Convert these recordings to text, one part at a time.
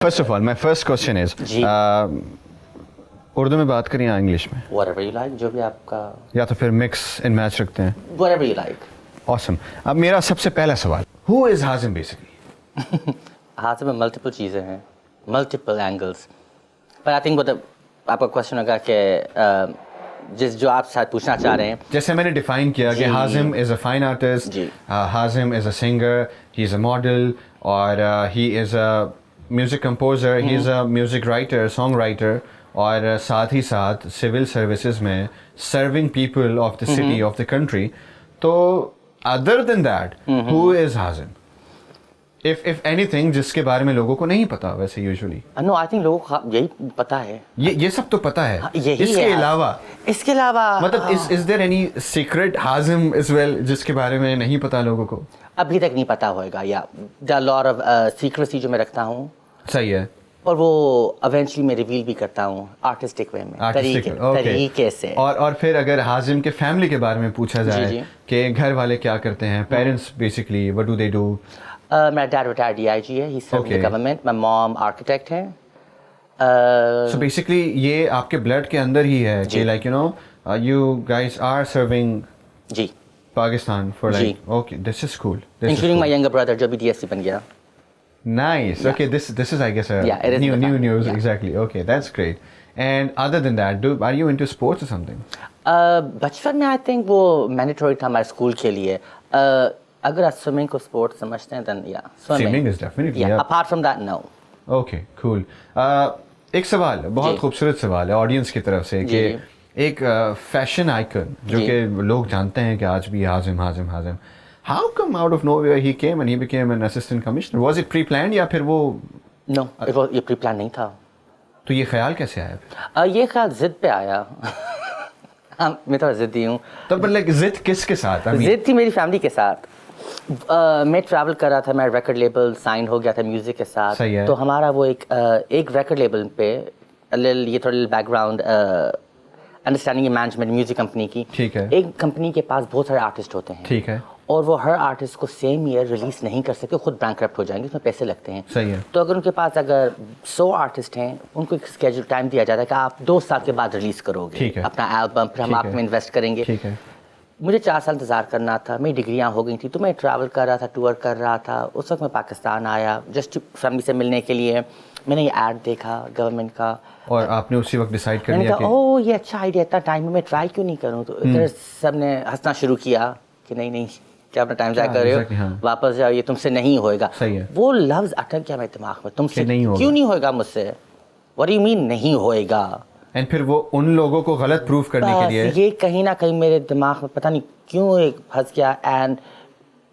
First of all, my first question is, जी उर्दू में बात करें या इंग्लिश में, whatever you like, जो भी आपका या तो फिर मिक्स एंड मैच रखते हैं? whatever you like. Awesome. अब मेरा सबसे पहला सवाल, Who is Hazim basically? हाथ में मल्टीपल चीज़ें हैं, मल्टीपल एंगल्स, पर आई थिंक मतलब आपका क्वेश्चन होगा कि जो आप शायद पूछना चाह रहे हैं. जैसे मैंने डिफाइन किया कि G. Hazim is a fine artist, G. Hazim is a singer, he is a model, और he is a music composer, he is a music writer, song writer, और साथ ही साथ सिविल सर्विसेज में serving people of the city of the country. तो other than that, who is Hazim? If anything, जिसके बारे में लोगों को नहीं पता वैसे यूजुअली. नो आई थिंक लोगों को यही पता है. ये सब तो पता है. हाँ, यही इसके है. अलावा मतलब is there any secret Hazim as well जिसके बारे में नहीं पता लोगों को? अभी तक नहीं पता होएगा. या द लॉट ऑफ सीक्रेसी जो मैं रखता हूँ, सही है. और वो इवेंचुअली मैं रिवील भी करता हूँ आर्टिस्टिक वे में, तरीके से. और फिर अगर हाजिम के फैमिली के बारे में पूछा जी, जाए जी. कि घर वाले क्या करते हैं, parents basically what do they do? मेरा डैड रिटायर्ड DIG है, he serve the government. My mom architect है. सो बेसिकली ये आपके ब्लड के अंदर ही है कि like you know you guys are serving जी Pakistan for like. Okay, this is cool. Including my younger brother जो भी DSC बन गया. Nice. Yeah. Okay, this is I guess a Yeah, it is new news. Yeah. Exactly. Okay, that's great. And other than that, are you into sports or something? बचपन में I think वो mandatory था हमारे school के लिए. अगर आप swimming को स्पोर्ट समझते हैं then yeah, Swimming is definitely. yeah. Yeah. Apart from that, no. Okay, cool. एक सवाल, बहुत जी. खूबसूरत सवाल है ऑडियंस की तरफ से कि जी. एक फैशन आइकन जो जी. कि लोग जानते हैं कि आज भी हाजिम हाजिम हाजिम. How come out of nowhere he came and he became an assistant commissioner? Was it pre-planned या फिर वो? No, ये प्री प्लान नहीं था. तो ये ख्याल कैसे आया? ये ख्याल जिद पे आया. मैं तो जिद्दी हूँ. तो मतलब जिद किसके साथ? जिद थी मेरी फैमिली के साथ. मैं ट्रैवल कर रहा था, मेरा रिकॉर्ड लेबल साइन हो गया था म्यूजिक के साथ. सही है. तो हमारा वो एक रिकॉर्ड लेबल पे ये थोड़ा background understanding management music company की. ठीक है. एक कंपनी के पास बहुत सारे आर्टिस्ट होते हैं. ठीक है. और वो हर आर्टिस्ट को सेम ईयर रिलीज नहीं कर सकते, खुद बैंकक्रप्ट हो जाएंगे, उसमें पैसे लगते हैं. सही है. तो अगर उनके पास अगर 100 आर्टिस्ट हैं, उनको एक स्केड्यूल टाइम दिया जाता है कि आप 2 साल के बाद रिलीज करोगे अपना एल्बम, फिर हम आप में इन्वेस्ट करेंगे. ठीक है. मुझे 4 साल इंतज़ार करना था, मेरी डिग्रियां हो गई थी, तो मैं ट्रैवल कर रहा था, टूर कर रहा था. उस वक्त मैं पाकिस्तान आया जस्ट फैमिली से मिलने के लिए. मैंने ये ऐड देखा गवर्नमेंट का, और आपने उसी वक्त डिसाइड कर लिया कि ओह ये अच्छा आइडिया, इतना टाइम मैं ट्राई क्यों नहीं करूँ. तो इधर सब ने हंसना शुरू किया कि नहीं क्या अपना टाइम ज़ाया कर रहे हो, हाँ. वापस जाओ, ये तुमसे नहीं होएगा. सही है. वो लफ्ज़ अटक गया मेरे दिमाग में, तुमसे नहीं क्यों नहीं होएगा मुझसे. व्हाट डू यू मीन नहीं होएगा. एंड फिर वो उन लोगों को गलत प्रूफ करने के लिए ये कहीं ना कहीं मेरे दिमाग में पता नहीं क्यों एक फंस गया. एंड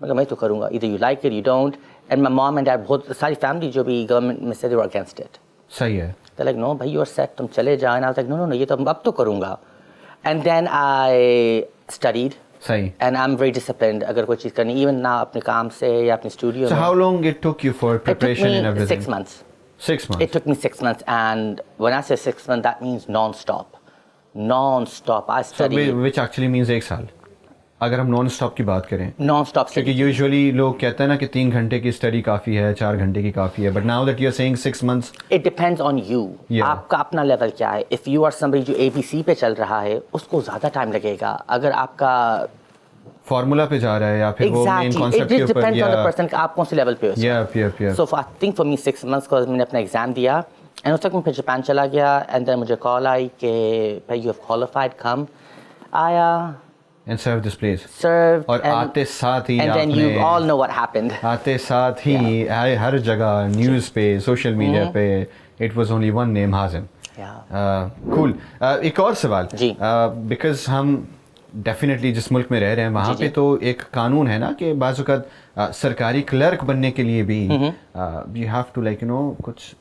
मैं तो करूँगा, इधर you like it you don't. And my mom and dad, बहुत सारी फैमिली जो भी गवर्नमेंट में से, दे वर अगेंस्ट इट. सही है. लाइक नो भाई यू आर सेट, तुम चले जाओ. ना लाइक नो ये तो अब तो करूँगा. And then I studied. सही. And I am very disciplined. अगर कोई चीज़ करनी, इवन ना अपने काम से या अपने studio. So how long it took you for preparation and everything? 6 months. 6 months. It took me 6 months, and when I say 6 months, that means non-stop. Non-stop. I studied. So which actually means 1 साल. अगर हम non stop की बात करें, Non-stop. क्योंकि usually लोग कहते हैं ना कि 3 घंटे की स्टडी काफ़ी है, 4 घंटे की काफ़ी है, but now that you are saying 6 months. It depends on you. Yeah. आपका अपना लेवल क्या है. If you are somebody जो ABC पे चल रहा है, उसको ज़्यादा टाइम लगेगा. अगर आपका फार्मूला पे जा रहा है या फिर वो मेन Exactly. कॉन्सेप्ट It के just ऊपर depends on the या person कि आप कौन से लेवल पे हो. या So I think for me 6 months, because मैंने अपना एग्जाम दिया, एंड उस तक मैं फिर जापान चला गया. एंड देन मुझे कॉल आई कि भाई यू हैव क्वालिफाइड, कम. आया and serve this place. served, और and- आते साथ ही and then आपने you all know what happened. आते साथ ही हर जगह न्यूज़ पे, सोशल मीडिया पे, it was only one name, Hazim. Yeah. Cool. एक और सवाल. जी. बिकॉज हम डेफिनेटली जिस मुल्क में रह रहे हैं वहाँ जी, पे जी. तो एक कानून है ना कि बाज़ वक़्त सरकारी क्लर्क बनने के लिए भी you have to like you know कुछ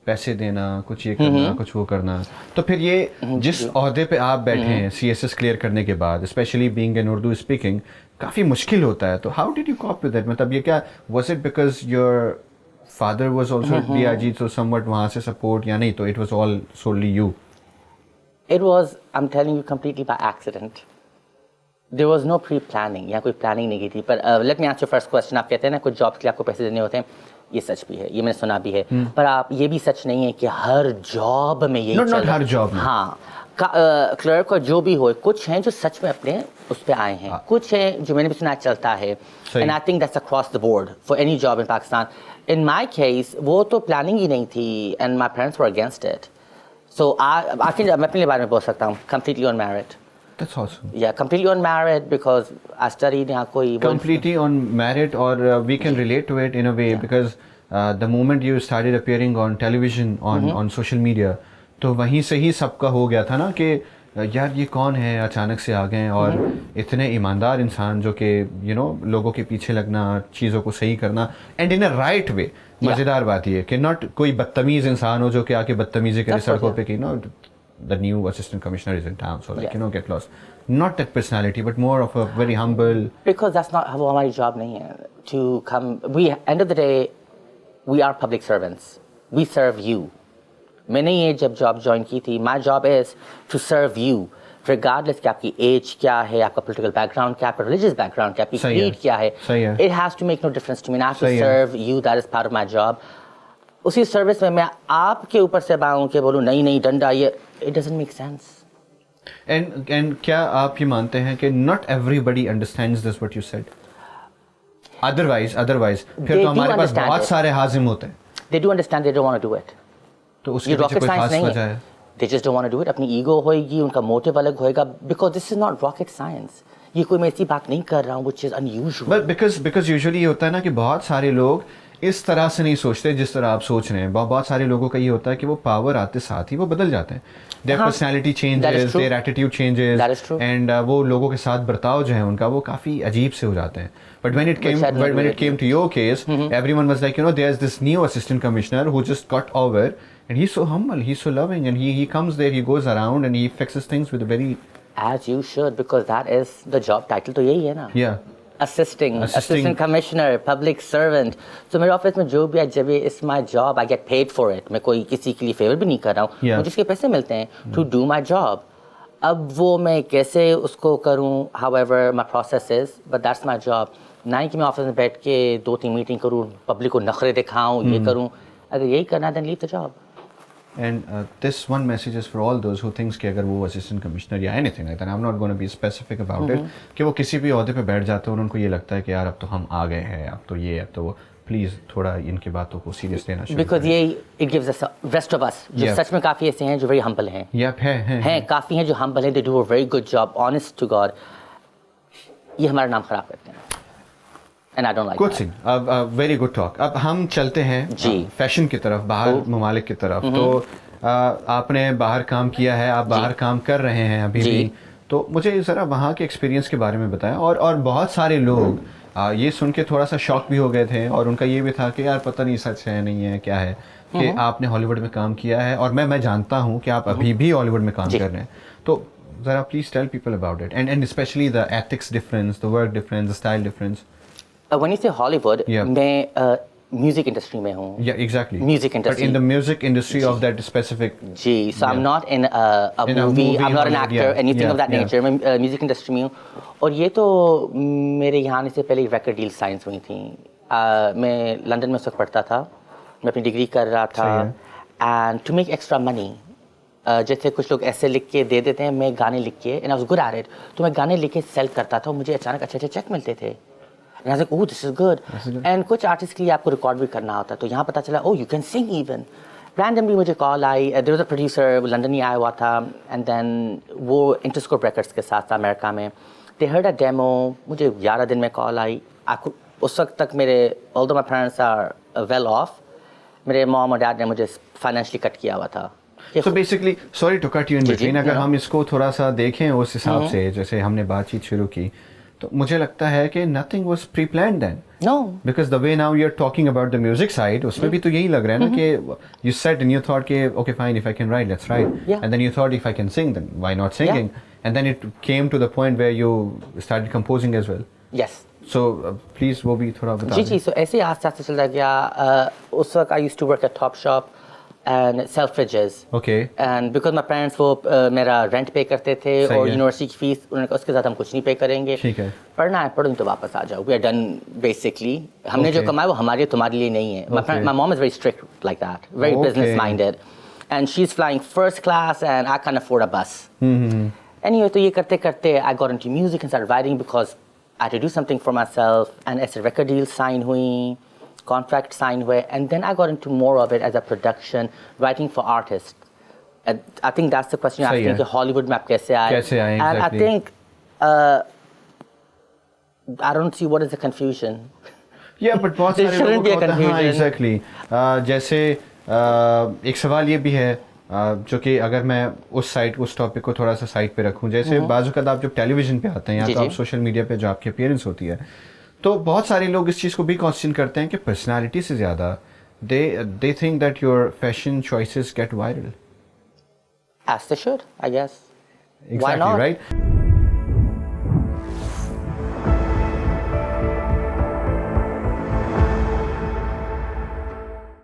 पैसे देना, कुछ ये करना, कुछ वो करना. तो फिर ये जिस ओहदे पे आप बैठे हैं CSS क्लियर करने के बाद, specially being an Urdu speaking, काफ़ी मुश्किल होता है. तो how did you cope with that? मतलब ये क्या was it because your father was also DIG, तो समवट वहाँ से सपोर्ट, या नहीं तो it was all solely you? It was, I'm telling you, completely by accident. There was no pre-planning. या कोई प्लानिंग नहीं की थी. पर let me answer your first question. आप कहते हैं ना कुछ जॉब्स के लिए आपको पैसे देने होते हैं. ये सच भी है, ये मैंने सुना भी है, पर आप ये भी सच नहीं है कि हर जॉब में यही चल रहा है। हर जॉब में। हाँ, क्लर्क और जो भी हो, कुछ हैं जो सच में अपने उस पे आए हैं, कुछ है जो मैंने भी सुना चलता है, and I think that's across the board for any job in Pakistan. In my case वो तो प्लानिंग ही नहीं थी, and my parents were against it, so आखिर मैं अपने बारे में बोल सकता हूँ, completely unmarried. That's awesome. Yeah, completely unmarried because I studied यहाँ कोई Completely unmarried, or we can relate to it in a way because the moment you started appearing on television, on social media, तो वहीं से ही सबका हो गया था ना कि यार ये कौन है, अचानक से आ गए और इतने ईमानदार इंसान जो कि लोगों के पीछे लगना, चीज़ों को सही करना, and in a right way. मज़ेदार बात ये कि नॉट कोई बदतमीज़ इंसान हो जो कि आके बदतमीज़ी करे सड़कों पे कि the new assistant commissioner is in town, so like get lost. Not that personality, but more of a very humble. Because that's not how हमारी job नहीं है to come. End of the day, we are public servants. We serve you. मैंने ये जब job join की थी, my job is to serve you, regardless कि आपकी age क्या है, आपका political background क्या है, आपका religious background क्या है, आपकी creed क्या है. It has to make no difference to me. I have to serve you. That is part of my job. उसी सर्विस में मैं आपके ऊपर से बाहूं के बोलूं नहीं डंडा, ये it doesn't make sense. And क्या आप ये मानते हैं कि not everybody understands this what you said? Otherwise फिर तो हमारे पास बहुत सारे हाजिम होते हैं. They do understand, they don't want to do it. तो उसके पीछे कोई खास वजह है? They just don't want to do it. अपनी ईगो होएगी, उनका मोटिव अलग होएगा, because this is not rocket science. ये कोई मैं ऐसी बात नहीं कर रहा हूँ which is unusual. But because usually ये होता है ना कि बहुत सारे लोग इस तरह से नहीं सोचते जिस तरह आप सोच रहे हैं. बहुत सारे लोगों का ये होता है कि वो पावर आते साथ ही वो बदल जाते हैं. Their personality changes, their attitude changes, and वो लोगों के साथ बर्ताव जो है उनका वो काफ़ी अजीब से हो जाते हैं. But when it came to your case, everyone was like, there's this new assistant commissioner who just got over, and he's so humble, he's so loving, and he comes there, he goes around, and he fixes things with a very... As you should, because that is the job title तो यही है ना. Yeah. Assistant commissioner, public servant. So मेरे office में जो भी है, जब it's my job, I get paid for it. मैं कोई किसी के लिए फेवर भी नहीं कर रहा हूँ. मुझे इसके पैसे मिलते हैं to do my job. अब वो मैं कैसे उसको करूँ, however my process is, but that's my job. ना ही कि मैं ऑफिस में बैठ के 2-3 मीटिंग करूँ, पब्लिक को नखरे दिखाऊँ, ये करूँ. अगर यही करना then leave the job. And this one message is for all those who thinks कि अगर वो assistant commissioner या anything like that, I'm not going to be specific about it, कि वो किसी भी ओहदे पे बैठ जाते हैं और उनको ये लगता है कि यार अब तो हम आ गए हैं, अब तो ये, अब तो वो, प्लीज़ थोड़ा इनकी बातों को सीरियस लेना शुरू करें. Because ये it gives us rest of us जो सच में काफ़ी ऐसे हैं जो very humble हैं. हैं काफ़ी हैं जो humble हैं, they do a very good job, honest to God. ये हमारा नाम खराब करते हैं. And I don't like good thing. Very good talk. अब हम चलते हैं फैशन की तरफ, बाहर ममालिक की तरफ. तो आपने बाहर काम किया है, आप बाहर काम कर रहे हैं अभी भी, तो मुझे ज़रा वहाँ के एक्सपीरियंस के बारे में बताएं. और बहुत सारे लोग ये सुन के थोड़ा सा शॉक भी हो गए थे, और उनका ये भी था कि यार पता नहीं सच है नहीं है क्या है कि आपने हॉलीवुड में काम किया है, और मैं जानता हूँ कि आप अभी भी हॉलीवुड में काम कर रहे हैं. तो ज़रा please tell people about it, and specially the ethics difference, the work difference, the style difference. When you say Hollywood, मैं music industry में हूँ. Yeah, exactly. Music industry. But in the music industry of that specific. Ji, so I'm not in a movie. I'm not an actor, anything of that nature. मैं music industry में हूँ. और ये तो मेरे यहाँ आने से पहले record deal signs हुई थी. मैं लंदन में उस वक्त पढ़ता था. मैं अपनी डिग्री कर रहा था. And to make extra money, जैसे कुछ लोग ऐसे लिख के दे देते हैं, मैं गाने लिख के, and I was good at it. तो मैं गाने लिख के सेल करता था, और मुझे अचानक अच्छे चेक मिलते थे. And I was like, oh, this is good. And कुछ आर्टिस्ट के लिए आपको रिकॉर्ड भी करना होता है, तो यहाँ पता चला, oh, you can sing even. Randomly मुझे call I, there was a producer, वो लंदन ही आया हुआ था, and then वो Interscope Records के साथ था अमेरिका में. They heard a demo, मुझे 11 दिन में कॉल आई. उस वक्त तक मेरे, although my parents are well off, मेरे मॉम और डैड ने मुझे फाइनेंशियली कट किया हुआ था. So basically, sorry to cut you in between, अगर हम इसको थोड़ा सा देखें उस हिसाब से, जैसे हमने बातचीत शुरू की, तो मुझे लगता है कि nothing was pre-planned then. No. Because the way now you're talking about the music side, उसमें भी तो यही लग रहा है ना कि you said and you thought कि okay fine, if I can write, let's write. Yeah. And then you thought if I can sing, then why not singing? Yeah. And then it came to the point where you started composing as well. Yes. So please वो भी थोड़ा बता. जी, so ऐसे आस्ते आस्ते चलता गया. उस वक्त I used to work at Top Shop, and Selfridges. Okay And because my parents वो मेरा रेंट पे करते थे सही और है। यूनिवर्सिटी की फीस उन्होंने कहा उसके साथ हम कुछ नहीं पे करेंगे, ठीक है। पढ़ना है पढ़ो नहीं तो वापस आ जाओ, वी आर डन बेसिकली। हमने जो Okay. कमाया वो हमारे लिए तुम्हारे लिए नहीं है। Okay. My mom is very strict like that, very Okay. business minded, and she's flying first class and I can't afford a bus. Anyway, तो ये करते करते I got into music and started writing because I had to do something for myself, and ऐसे record deals sign हुई, contract sign हुए, and then I got into more of it as a production, writing for artists. And I think that's the question you're सही asking है। कि Hollywood में आप कैसे आए? कैसे आए, And I exactly. think I don't see what is the confusion. या बट बहुत There सारे shouldn't लोगों be को a होता है, हाँ confusion. एग्जैक्टली जैसे एक सवाल ये भी है जो कि अगर मैं उस साइड उस टॉपिक को थोड़ा सा साइड पे रखूं, जैसे बाज़ आप जब टेलीविजन पे आते हैं या जी, तो आप जी। सोशल मीडिया पे जो आपकी अपीयरेंस होती है, तो बहुत सारे लोग इस चीज़ को भी क्वेश्चन करते हैं कि पर्सनालिटी से ज़्यादा they think that your fashion choices get viral. As they should, I guess. Why exactly not? Right.